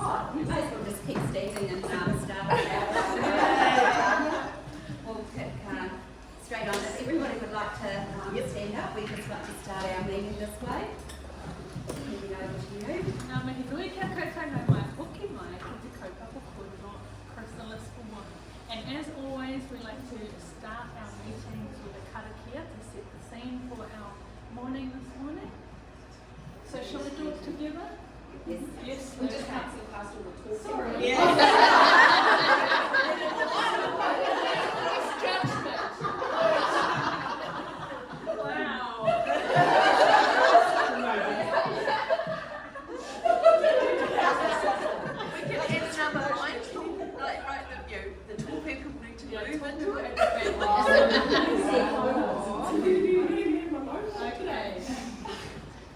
Oh, we might as well just keep standing and start our We'll pick straight on. If everybody would like to stand up, we just like to start our meeting this way. Moving over to you. Ngā mihi nui kia koutou no mai hoki mai ki te kaupapa kōrero, Chrysalis for one. And as always, we like to start our meetings with a karakia to set the scene for our morning this morning. So shall we do it together? Yes. Yes. We just can't see past all the talking. Sorry. Yeah. Wow. We can end number 9, like right the tall people need to move into it. Okay.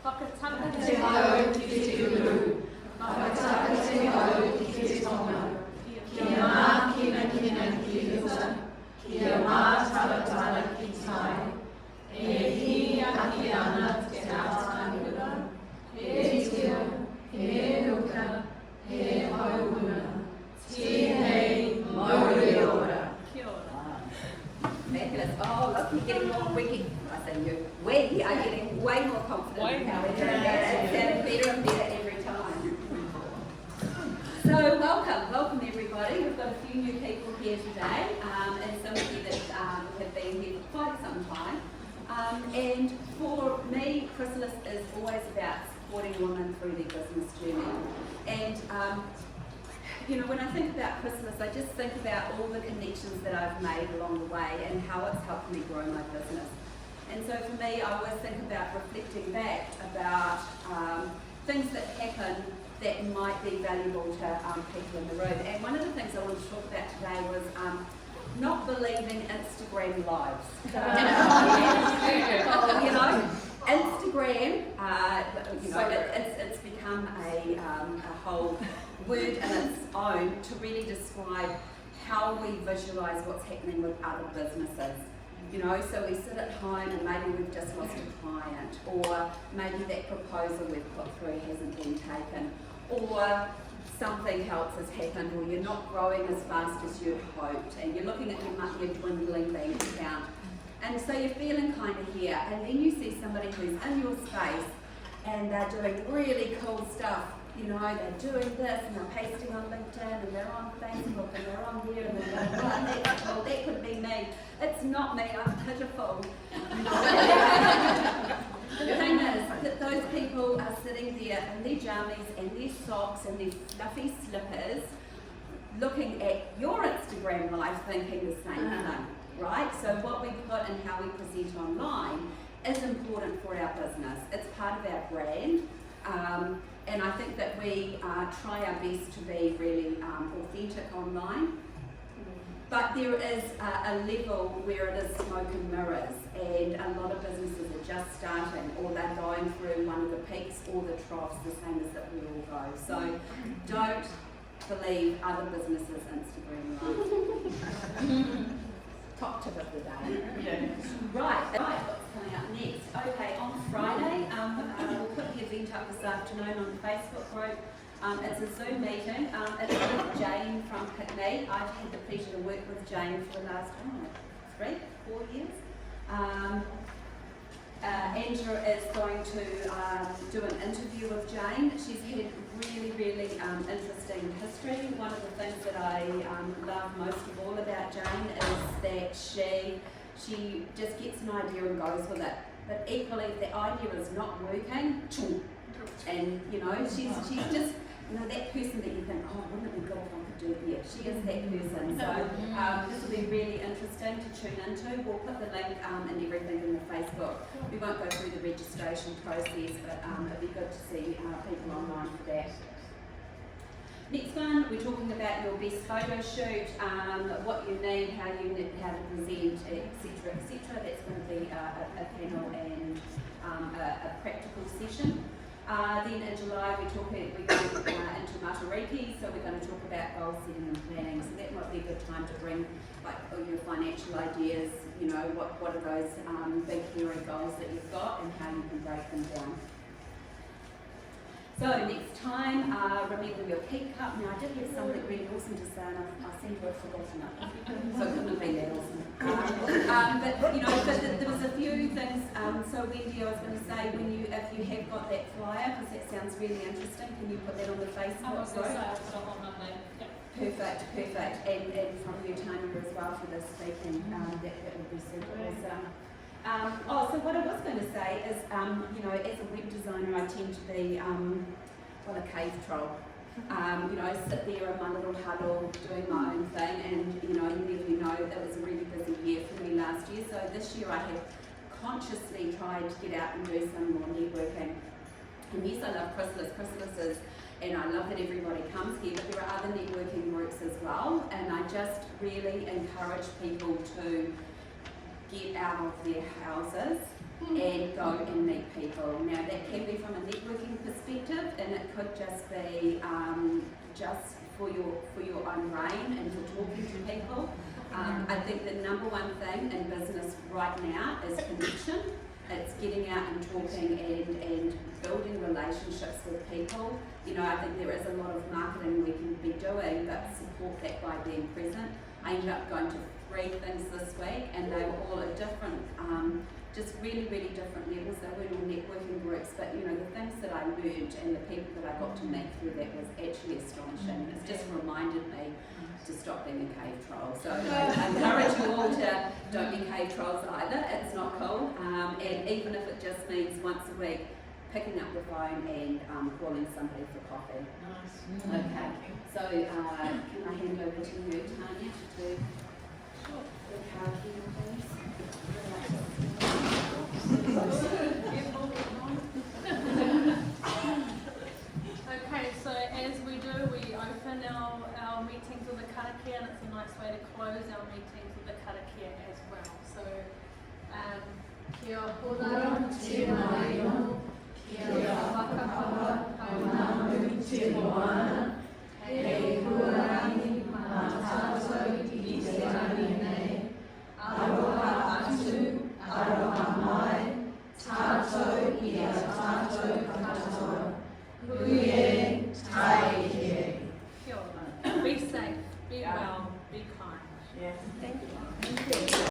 Whakataka Te hau ki te uru, whakataka te hau ki te tonga, kia mā kina kina ki uta, kia mā taratara ki tai, e hi aki ana te ātangura, he tio, he huka, he hauhuna, ti hei mauri ora. Kia ora. Fabulous. Oh, look, you're getting more wiki. I say you. We are getting way more confident Way in how we're more. doing that. It's getting better and better every time. So welcome everybody. We've got a few new people here today, and some of you that have been here for quite some time. And for me, Chrysalis is always about supporting women through their business journey. And you know, when I think about Chrysalis, I just think about all the connections that I've made along the way and how it's helped me grow my business. And so for me, I always think about reflecting back about things that happen that might be valuable to people in the room. And one of the things I wanted to talk about today was not believing Instagram lives. You know, Instagram, it's become a whole word in its own to really describe how we visualise what's happening with other businesses. You know, so we sit at home and maybe we've just lost a client, or maybe that proposal we've put through hasn't been taken, or something else has happened, or you're not growing as fast as you'd hoped, and you're looking at your dwindling bank account. And so you're feeling kind of here, and then you see somebody who's in your space and they're doing really cool stuff. You know, they're doing this and they're pasting on LinkedIn and they're on Facebook and they're on here and they're going, oh, that's cool, that could be me. It's not me, I'm pitiful. The thing is that those people are sitting there in their jammies and their socks and their fluffy slippers looking at your Instagram live thinking the same thing, right? So what we put and how we present online is important for our business. It's part of our brand. And I think that we try our best to be really authentic online. But there is a level where it is smoke and mirrors, and a lot of businesses are just starting, or they're going through one of the peaks or the troughs, the same as that we all go. So don't believe other businesses' Instagram lives. Top tip of the day. Right, what's coming up next? Okay, on Friday, we'll put the event up this afternoon on the Facebook group. It's a Zoom meeting. It's with Jane from Pickney. I've had the pleasure to work with Jane for the last 3-4 years. Andrew is going to do an interview with Jane. She's had really interesting history. One of the things that I love most of all about Jane is that she just gets an idea and goes with it. But equally, if the idea is not working, and you know, she's just, you know, that person that you think, oh, wouldn't it be good if I could do it? She is that person. So this will be really interesting to tune into. We'll put the link and everything in the Facebook. We won't go through the registration process, but it'd be good to see people online for that. Next one, we're talking about your best photo shoot, what you need, how to present, etc., etc. That's going to be a panel and a practical session. Then in July we go into Matariki, so we're going to talk about goal setting and planning. So that might be a good time to bring like all your financial ideas, you know, what are those big hairy goals that you've got and how you can break them down. So next time, remember your keep cup. Now I did have something really awesome to say and I seem to have forgotten it. So it couldn't have been that awesome. But you know, there was a few things. So Wendy, I was going to say, if you have got that flyer, because that sounds really interesting, can you put that on the Facebook group? Perfect. And from you, Tanya, as well for this speaking. That would be super awesome. So what I was going to say is, you know, as a web designer, I tend to be, a cave troll. You know, I sit there in my little huddle doing my own thing, and you know, many of you know it was a really busy year for me last year. So this year I have consciously tried to get out and do some more networking. And yes, I love Chrysalis. And I love that everybody comes here, but there are other networking groups as well. And I just really encourage people to get out of their houses and go and meet people. Now that can be from a networking perspective, and it could just be just for your own brain and for talking to people. I think the number one thing in business right now is connection. It's getting out and talking and building relationships with people. You know, I think there is a lot of marketing we can be doing, but support that by being present. I ended up going to 3 things this week, and they were all at different, just really different levels. They weren't all networking groups, but you know, the things that I learned and the people that I got to meet through that was actually astonishing. It's just reminded me to stop being a cave troll. So I encourage you all to don't be cave trolls either. It's not cool. And even if it just means once a week, picking up the phone and calling somebody for coffee. Nice. Okay. So can I hand over to you, Tanya, to do the Karakia, please? Okay, so as we do, we open our meetings with the Karakia, and it's a nice way to close our meetings with the Karakia as well. So, kia ora, Te mai, kia whakapapa, au ngā te moana.